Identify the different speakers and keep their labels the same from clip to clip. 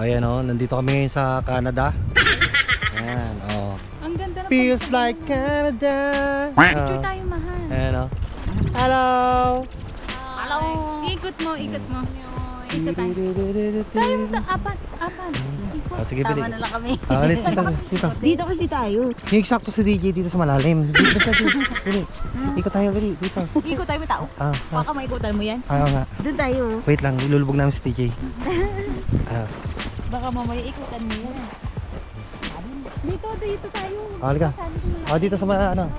Speaker 1: Ayan o, nandito kami ngayon sa Canada. Ayan, o.
Speaker 2: Ang ganda na
Speaker 1: Feels like Canada.
Speaker 2: Picture tayo, mahal.
Speaker 1: Ayan o. Hello.
Speaker 2: Hello. Ikot mo, ikot mo. Ikot tayo. Tayo mo, apat. Ikot.
Speaker 1: Sige, Bili.
Speaker 3: Sama na lang kami.
Speaker 1: Ulit, dito.
Speaker 3: Dito kasi tayo.
Speaker 1: Yung eksakto si DJ dito sa malalim. Dito, Bili. Ikot tayo, Bili. Dito.
Speaker 2: Ikot tayo, may tao. Baka maikutan mo yan.
Speaker 1: Ayaw nga.
Speaker 3: Doon tayo.
Speaker 1: Wait lang, ilulubog namin si DJ.
Speaker 2: Baka mamaya ikutan mo yan. Dito tayo.
Speaker 1: Halika. Dito sa ano.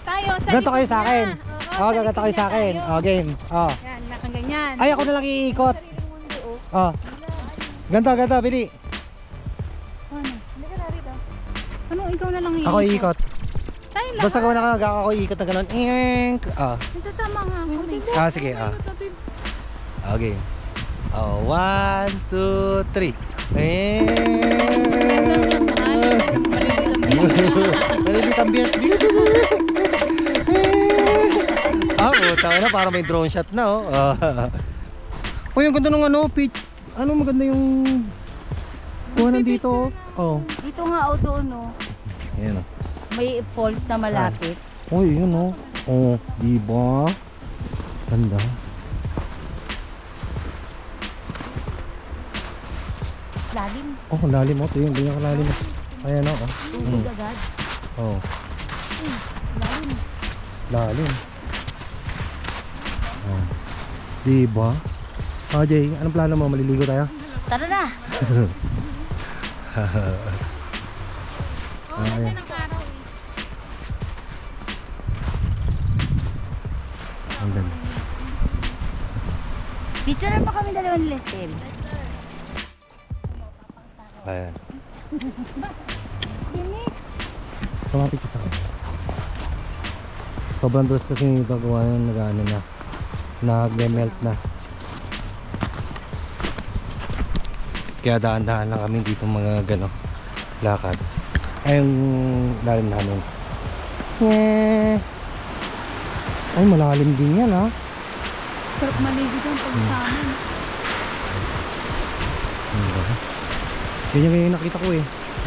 Speaker 2: Tayo, sa
Speaker 1: Ganto kayo
Speaker 2: likod
Speaker 1: sa akin.
Speaker 2: niya. Oo,
Speaker 1: Ganto kayo sa akin. Game.
Speaker 2: Yan, nakang ganyan.
Speaker 1: Ay, ako na lang iikot. Ganto, Bili.
Speaker 2: Ano? Hindi ka narito. Ano, ikaw na lang iikot.
Speaker 1: Ako iikot.
Speaker 2: Tayo lang.
Speaker 1: Basta gawin ako iikot na gano'n.
Speaker 2: Nasasama nga ako.
Speaker 1: Sige. Game. 1, 2, 3. Maliliit ang bias. Buta na, parang may drone shot na, oh. Uy, ang ganda ng ano, pitch. Ano, maganda yung kuha dito, oh.
Speaker 3: Dito nga o doon o.
Speaker 1: Ayan, oh.
Speaker 3: May falls na malapit.
Speaker 1: Uy, yun, oh. Oh, diba? Ganda.
Speaker 3: Lalim.
Speaker 1: Oh, lalim, oh. Ito yung ganyan kalalim. Ayan, oh.
Speaker 3: Tubig agad.
Speaker 1: Oh.
Speaker 3: Lalim.
Speaker 1: Lalim. Oh. Diba? Jay, anong plano mo? Maliligo tayo?
Speaker 3: Tara na.
Speaker 2: Oo, ganda ng araw eh.
Speaker 1: Ang ganda.
Speaker 3: Picture na pa kami dalawa ni Lester.
Speaker 1: Ayan.
Speaker 2: Dinig.
Speaker 1: Tumapit ka sa akin. Sobrang dress kasi nito gawa yung nag-ano na. Nag-melt na. Kaya daan-daan lang kami dito mga gano lakad. Ay yung lalim namin. Ay malalim din yan, ha.
Speaker 2: Sarap maligo dyan pag sa amin.
Speaker 1: Ganyan yung nakita ko eh.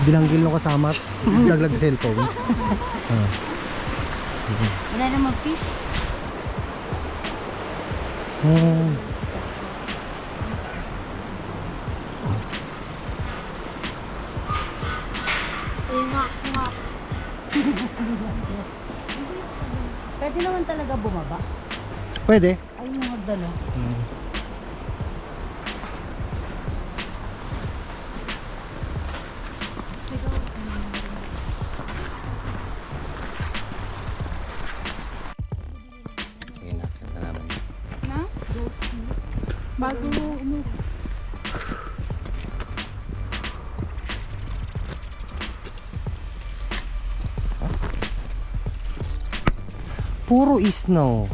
Speaker 1: Bilanggil nung kasama at laglag cellphone.
Speaker 3: Wala namang fish. Pwede naman talaga bumaba.
Speaker 1: Pwede.
Speaker 3: Ay, yung magdala.
Speaker 1: Sige na, saan na naman.
Speaker 2: Na? Bago
Speaker 1: Puro snow.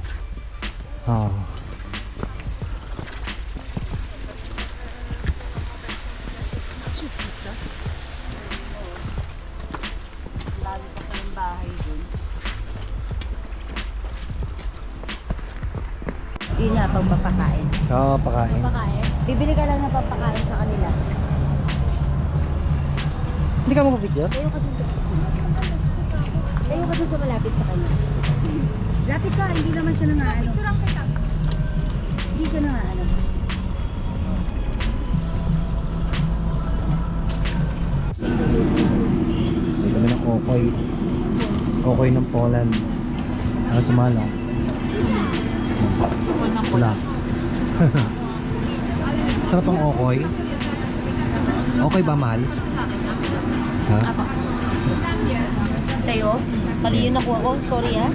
Speaker 3: Lalo pa yung bahay dun. Yun na, pagpapakain.
Speaker 1: Oo, pakain.
Speaker 2: pakain.
Speaker 3: Bibili ka lang ng papakain sa kanila.
Speaker 1: Hindi ka magpapicture?
Speaker 3: Tayo ka dun sa malapit sa kanya. Lapit ka, hindi naman siya nangaano.
Speaker 2: Picturean kita.
Speaker 3: Hindi siya nangaano.
Speaker 1: May kami ng okoy. Okoy ng Poland. Ano sumala? Wala. Sarap ang okoy. Okay ba, mahal? Ha?
Speaker 3: Sa'yo? Mali yun nakuha ko. Sorry ha.